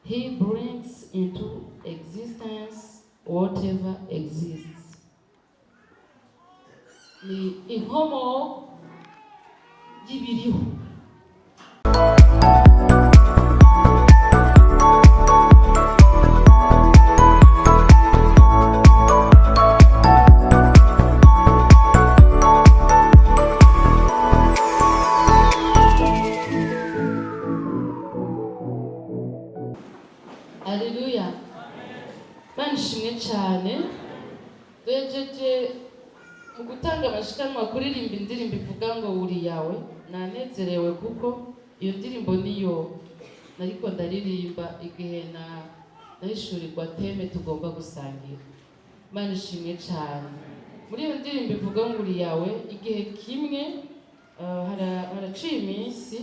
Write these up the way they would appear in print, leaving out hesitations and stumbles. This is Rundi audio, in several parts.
He brings into existence whatever exists. Ni inkomo y'ibiriho. Haleluya. Banishimwe cyane. Twejeje mu gutanga amashikanwa kuririmba indirimbo ivuga ngo uri yawe. Nanezerewe kuko iyo ndirimbo niyo nariko ndaririmba igihe nahishurirwa teme tugomba gusangira. Banishimwe cyane. Muri iyo ndirimbo ivuga ngo uri yawe, igihe kimwe haraciye iminsi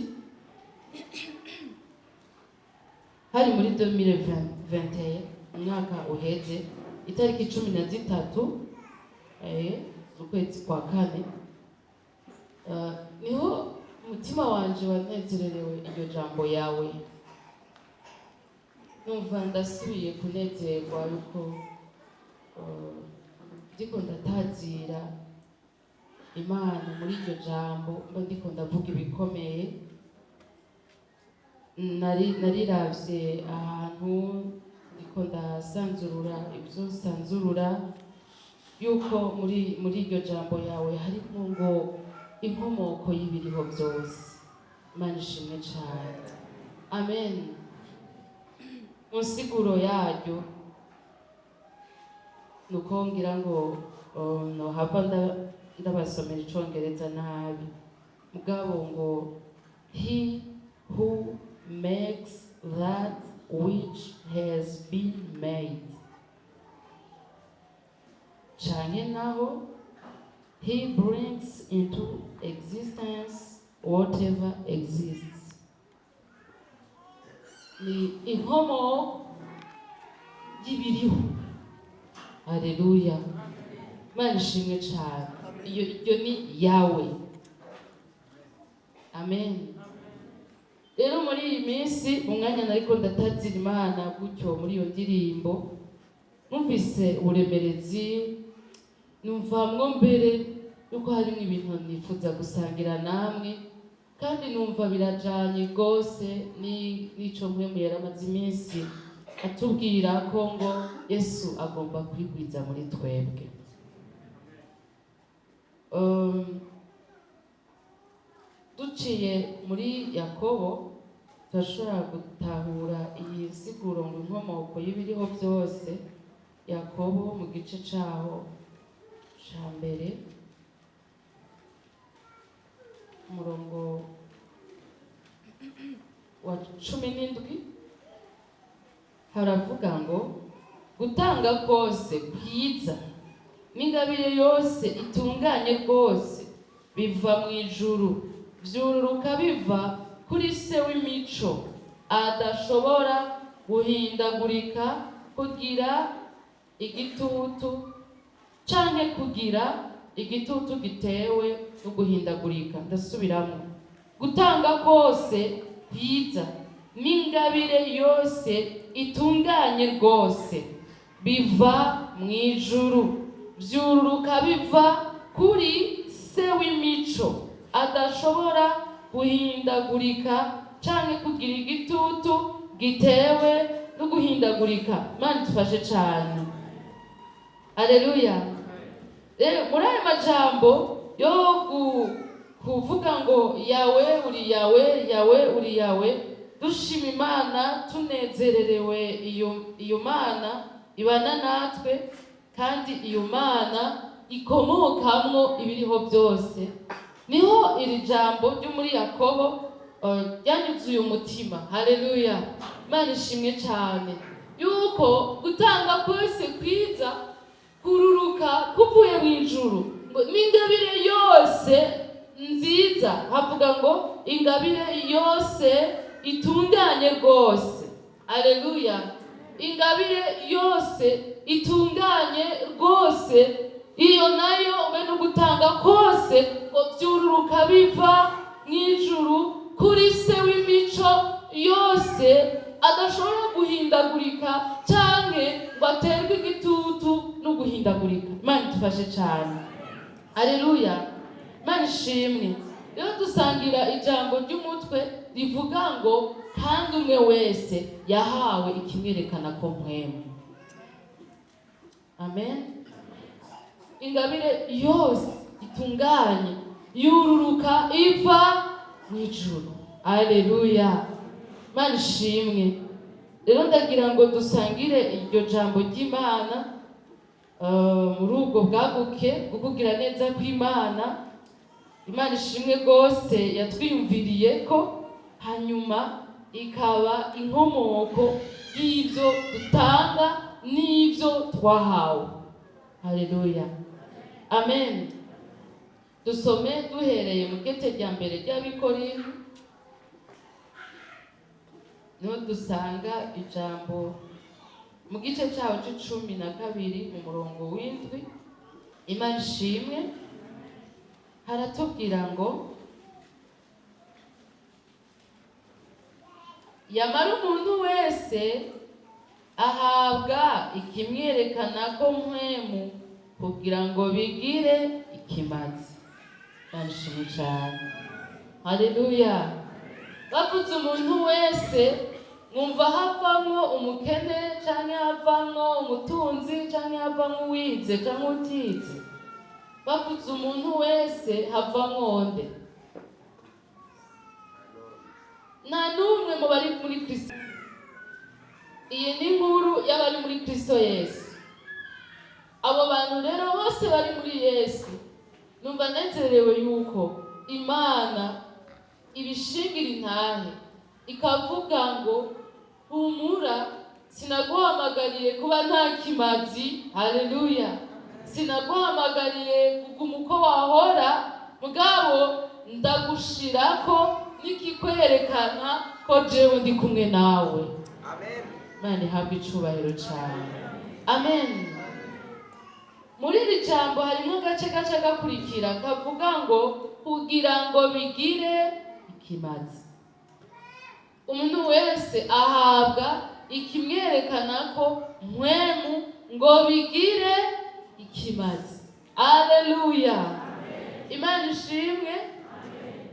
hari muri 2021 umwaka uheze itariki 13 z'ukwezi kwa kane, niho umutima wanje wanezererewe iryo jambo yawe. Numva ndasubiye kunezerwa yuko ndiko ndatazira Imana muri iryo jambo, mba ndiko ndavuga ibikomeye. Nariravye ahantu ndiko ndasanzurura ibyo sanzurura yuko muri iryo jambo yawe harimo ngo inkomoko y'ibiriho byose. Imana ishimwe cyane. Amen. Mu nsiguro yaryo nuko ngira ngo nohava ndabasomera icongereza nabi, mugabo ngo he who makes that which has been made. Canke naho, he brings into existence whatever exists. Ni inkomo y'ibiriho. Haleluya. Imana ishimwe cyane. Iyo ni yawe. Amen. Rero muri iyi minsi umwanya nariko ndatazira Imana gutyo muri iyo ndirimbo, numvise uburemerezi, numvamwo mbere yuko harimo ibintu nifuza gusangira namwe, kandi numva birajanye gose n'ico mpwemu yaramaze iminsi atubwira ko ngo Yesu agomba kwigwiza muri twebwe. Duciye muri Yakobo turashobora gutahura iyi siguro ngo inkomoko y'ibiriho byose. Yakobo mu gice caho ca mbere umurongo wa 17 haravuga ngo gutanga kose kwiza n'ingabire yose itunganye rwose biva mu ijuru, vyururuka biva kuri se w'imico adashobora guhindagurika, kugira igitutu canke kugira igitutu gitewe no guhindagurika. Ndasubiramo. Gutanga kose kwiza n'ingabire yose itunganye rwose biva mu ijuru, vyururuka biva kuri se w'imico adashobora guhindagurika canke kugira igitutu gitewe no guhindagurika. Imana tufashe cyane. Haleluya. Muri ayo majambo yo kuvuga ngo yawe uri yawe, yawe uri yawe, dushima Imana tunezererewe iyo Mana ibana natwe, kandi iyo Mana ikomokamwo ibiriho byose. Niho iri jambo ryo muri Yakobo ryanyuzuye umutima. Haleluya. Imana ishimwe cyane yuko gutanga kwese kwiza kururuka kuvuye mu ijuru, ngo n'ingabire yose nziza, havuga ngo ingabire yose itunganye rwose. Haleluya. Ingabire yose itunganye rwose, iyo nayo no gutanga kose ngo byururuka biva mu ijuru kuri se w'imico yose adashobora guhindagurika canke ngo aterwe igitutu no guhindagurika. Imana idufashe cyane. Haleluya. Imana ishimwe. Rero dusangira ijambo ry'umutwe rivuga ngo kandi umwe wese yahawe ikimwerekana ko mpwemu. Amen. Ingabire yose itunganye yururuka iva mu ijuru. Haleluya. Imana ishimwe. Rero ndagira ngo dusangire iryo jambo ry'Imana muri ubwo bwaguke kukugira neza kw'Imana. Imana ishimwe rwose yatwiyumviriye ko hanyuma ikaba inkomoko y'ibyo dutanga n'ibyo twahawe. Haleluya. Amen. Dusome duhereye mu kete rya mbere ry'Abikorinto, niho dusanga ijambo mu gice cyawo c'12 mu murongo w'7. Imana ishimwe. Haratubwira ngo yamara umuntu wese ahabwa ikimwerekana ko mpwemu kugira ngo bigire ikimazi. Imana ishimwe cyane. Haleluya. Bavuze umuntu wese mwumva havamwo umukene canke havamwo umutunzi canke havamwo uwize canke utize. Bavuze umuntu wese havamwo nde? Nta n'umwe mu bari muri Kristo. Iyi ni inkuru y'abari muri Kristo Yesu. Abo bantu rero bose bari muri Yesu, numva nezerewe yuko Imana ibishingira intahe ikavuga ngo humura, sinaguhamagariye kuba nta kimazi. Haleluya. Sinaguhamagariye kuguma uko wahora, mugabo ndagushirako n'ikikwerekana ko jewe ndi kumwe nawe. Amen. Imana ihabwe icubahiro cyane. Amen. Muri iri jambo harimo agace gakurikira kavuga ngo kugira ngo bigire ikimazi. Umuntu wese ahabwa ikimwerekana ko mpwemu ngo bigire ikimazi. Haleluya. Imana ishimwe.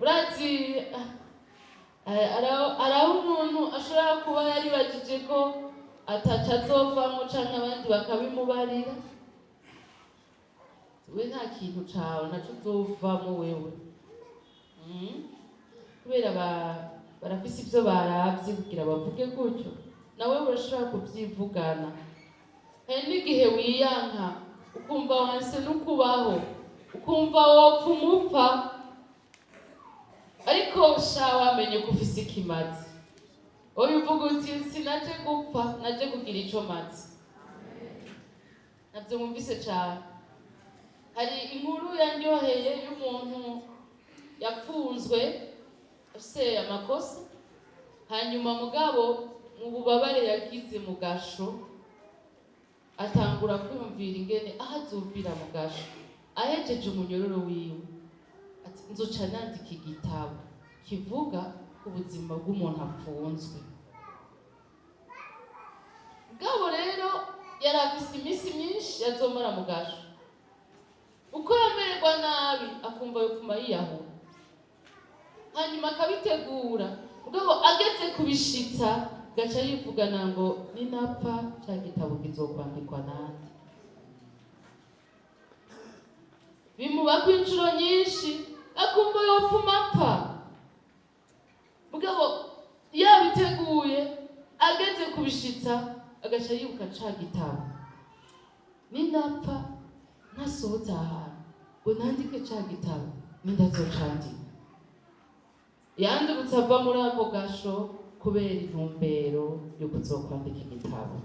Urazi araho umuntu ashobora kuba yaribagije ko ataca azovamwo canke abandi bakabimubarira. We nta kintu cawe ntaco uzovamwo wewe. Kubera barafise ivyo baravye kugira bavuge gutyo, nawe urashobora kuvyivugana. Hari n'igihe wiyanka ukumva wanse n'ukubaho, ukumva wopfa umupfa, ariko sha wamenye ko ufise ikimazi. Oya uvuga uti sinaje gupfa, naje kugira ico mazi. Navyo mwumvise cane. Hari inkuru yanyoheye y'umuntu yapfunzwe afise amakosa, hanyuma mugabo mu bubabare yagize mu gasho atangura kwumvira ingene ahazumvira mu gasho. Ahejeje umunyororo wiwe ati nzoca nandika igitabo kivuga ku buzima bw'umuntu apfunzwe. Mugabo rero yari afise iminsi myinshi yazomara mu gasho. Uko yamererwa nabi akumva yopfuma yiyahura, hanyuma akabitegura. Mugabo ageze kubishitsa gaca yivugana ngo ninapfa ca gitabo kizokwandikwa nande. Bimubako inshuro nyinshi akumva yopfuma apfa. Mugabo yabiteguye ageze kubishitsa agaca yibuka ca gitabo. Ninapfa ntasohotse ahantu ngo nandike ca gitabo nindazocandika. Yandurutse ava muri ako gasho kubera intumbero yo kuzokwandika igitabo.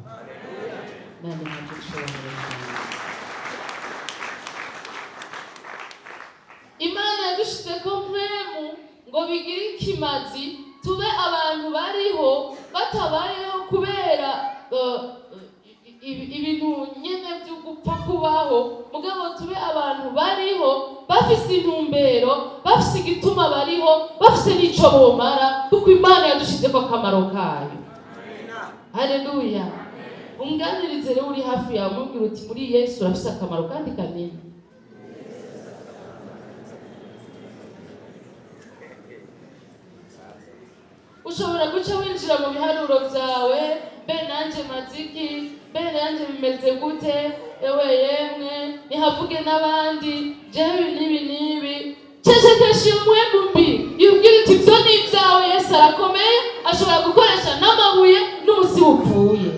Nani ntadushobora. Imana yadushize ko mpwemu ngo bigire ikimazi, tube abantu bariho batabayeho kubera ibintu nyene byo gupfa kubaho, mugabo tube abantu bariho bafise intumbero, bafise igituma bariho, bafise n'ico bomara, kuko Imana yadushize ko akamaro kayo. Haleluya. Unganirize rero uri hafi yawe umubwira uti muri Yesu urafise akamaro kandi kanini. Ushobora guca winjira mu biharuro byawe, be nanje maziki, be nanje bimeze gute, ewe yemwe nihavuge n'abandi, jewe nibi cecekesha umwembu mbi, yubwira uti ibyo ni ibyawe. Yesu arakomeye, ashobora gukoresha n'amabuye n'umusi upfuye.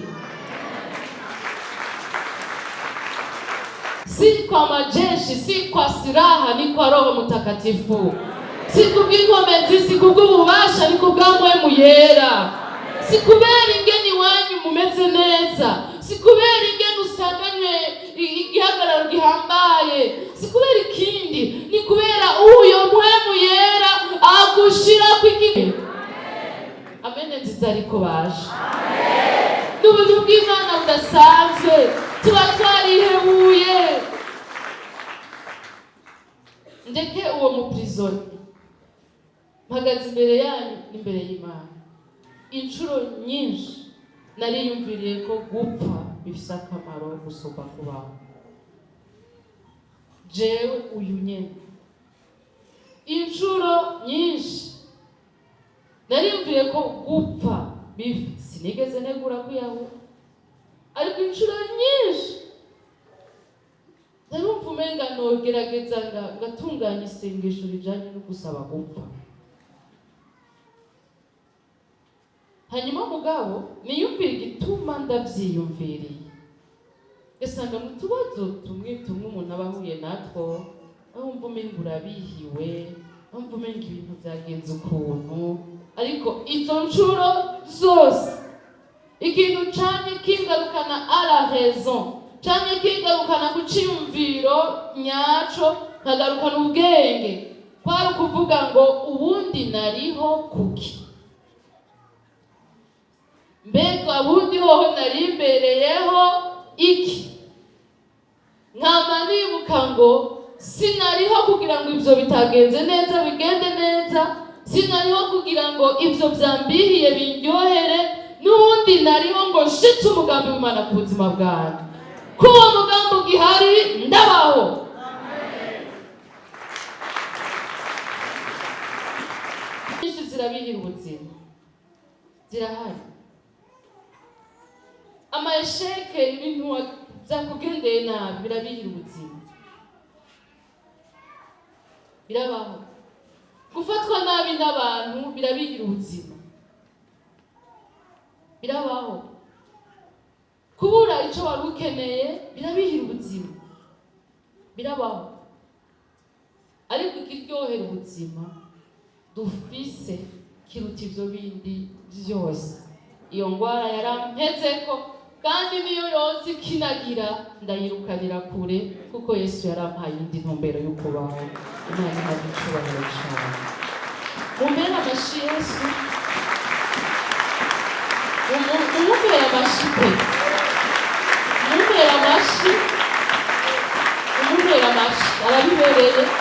Si kwa majeshi, si kwa silaha, ni kwa Roho Mtakatifu. Si kubw'inkomezi, si kubw'ububasha, ni kubw'amwemu yera. Si kubera ingene iwanyu mumeze neza, si kubera ingene usanganywe igihagararo gihambaye, si kubera ikindi, ni kubera uyo mwemu yera agushira kw'igiti. Amen. Nziza ariko baje. N'ubuntu bw'Imana budasanzwe, tuba twarihebuye. Ndeke uwo muprisoni mpagaze imbere yanyu n'imbere y'Imana. Inshuro nyinshi nariyumviriye ko gupfa bifise akamaro gusumba kubaho. Jewe uyu nyene inshuro nyinshi nariyumviriye ko gupfa sinigeze negura kuyahura, ariko inshuro nyinshi narumva umenga nogerageza ngatunganya isengesho rijanye no gusaba gupfa. Hanyuma mugabo niyumvira igituma ndavyiyumviriye, esanga mu tubazo tumwe umuntu abahuye natwo, ahumva umenga urabihiwe, ahumva umenga ibintu vyagenze ukuntu. Ariko izo nshuro zose ikintu canye kingarukana à la raison, canye kingarukana ku ciyumviro nyaco, nkagarukana ubwenge, kwari ukuvuga ngo ubundi nariho kuki, mbega ubundi hoho nari imbereyeho iki. Nkama nibuka ngo sinariho kugira ngo ivyo bitagenze neza bigende neza, sinariho kugira ngo ivyo vyambihiye biryohere, n'ubundi nariho ngo nshitse umugambi w'Imana ku buzima bwanjye. Ko uwo mugambi ugihari ndabaho. Nyinshi zirabihira ubuzima, zirahari. Amaesheke, ibintu vyakugendeye nabi birabihira ubuzima, birabaho. Gufatwa nabi n'abantu birabihira ubuzima, birabaho. Kubura ico wari ukeneye birabihira ubuzima, birabaho. Ariko ikiryohera ubuzima dufise kiruta ivyo bindi vyose. Iyo ngwara yarampezeko, kandi niyo yose ikinagira ndayirukanira kure, kuko Yesu yarampaye indi ntumbero yo kubaho. Imana ihabwe icubahiro cane. Mumpera amashi Yesu, mumumpera amashi pe, mumumpera amashi, arabibereye.